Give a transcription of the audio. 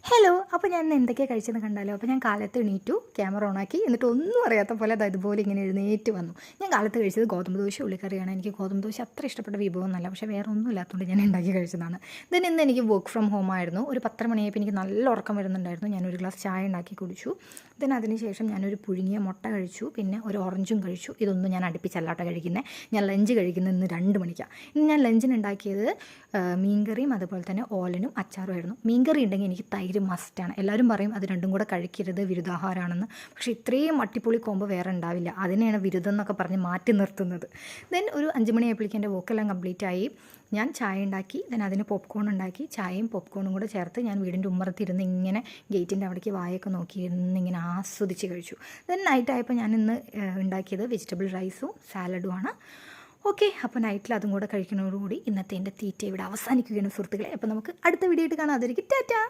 Hello. അപ്പോൾ ഞാൻ ഇന്ന് എന്തൊക്കെയാണ് കഴിച്ചതെന്ന് കണ്ടാലോ. അപ്പോൾ ഞാൻ കാലത്ത് എണീറ്റു, ക്യാമറ ഓണാക്കി, എന്നിട്ട് ഒന്നും അറിയാത്ത പോലെ ഇതുപോലെ ഇങ്ങനെ എഴുന്നേറ്റ് വന്നു. ഞാൻ കാലത്ത് കഴിച്ചത് ഗോതമ്പ് ദോശ ഉള്ളിക്കറിയാണ്. എനിക്ക് ഗോതമ്പ് ദോശ അത്ര ഇഷ്ടപ്പെട്ട വിഭവമൊന്നുമല്ല, പക്ഷേ വേറെ ഒന്നും ഇല്ലാത്തതുകൊണ്ട് ഞാൻ ഉണ്ടാക്കി കഴിച്ചതാണ്. ഇന്ന് എനിക്ക് വർക്ക് ഫ്രം ഹോം ആയിരുന്നു. ഒരു 10 മണിയായപ്പോൾ എനിക്ക് നല്ല ഉറക്കം വരുന്നുണ്ടായിരുന്നു. ഞാനൊരു ഗ്ലാസ് ചായ ഉണ്ടാക്കി കുടിച്ചു. അതിനുശേഷം ഞാനൊരു പുഴുങ്ങിയ മുട്ട കഴിച്ചു, പിന്നെ ഒരു ഓറഞ്ചും കഴിച്ചു. ഇതൊന്നും ഞാൻ അടുപ്പിച്ചല്ലാട്ടോ കഴിക്കുന്നത്. ഞാൻ ലഞ്ച് കഴിക്കുന്നത് ഇന്ന് 2 മണിക്കാണ്. ഇന്ന് ഞാൻ ലഞ്ചിന് ഉണ്ടാക്കിയത് മീൻകറിയും അതുപോലെ തന്നെ ഓലനും അച്ചാറുമായിരുന്നു. മീൻകറി ഉണ്ടെങ്കിൽ എനിക്ക് തൈര് മസ്റ്റാണ്. എല്ലാവരും പറയും അത് രണ്ടും കൂടെ കഴിക്കരുത്, വിരുദ്ധാഹാരമാണെന്ന്. പക്ഷേ ഇത്രയും അട്ടിപ്പൊളി കോമ്പോ വേറെ ഉണ്ടാവില്ല. അതിനെയാണ് വിരുദ്ധം എന്നൊക്കെ പറഞ്ഞ് മാറ്റി നിർത്തുന്നത്. ഒരു 5 മണിയായപ്പോഴേക്കും എൻ്റെ വർക്കെല്ലാം കംപ്ലീറ്റ് ആയി. ഞാൻ ചായ ഉണ്ടാക്കി, അതിന് പോപ്കോൺ ഉണ്ടാക്കി. ചായയും പോപ്കോണും കൂടെ ചേർത്ത് ഞാൻ വീടിൻ്റെ ഉമ്മറത്തിരുന്ന് ഇങ്ങനെ ഗേറ്റിൻ്റെ അവിടേക്ക് വായൊക്കെ നോക്കിയിരുന്ന് ഇങ്ങനെ ആസ്വദിച്ച് കഴിച്ചു. നൈറ്റ് ആയപ്പോൾ ഞാൻ ഇന്ന് ഉണ്ടാക്കിയത് വെജിറ്റബിൾ റൈസും സാലഡുമാണ്. ഓക്കെ, അപ്പോൾ നൈറ്റിൽ അതും കൂടെ കഴിക്കുന്നതോടുകൂടി ഇന്നത്തെ എൻ്റെ തീറ്റ ഇവിടെ അവസാനിക്കുകയാണ് സുഹൃത്തുക്കളെ. അപ്പോൾ നമുക്ക് അടുത്ത വീഡിയോ ആയിട്ട് കാണാം. അതായിരിക്കും ടാറ്റാ.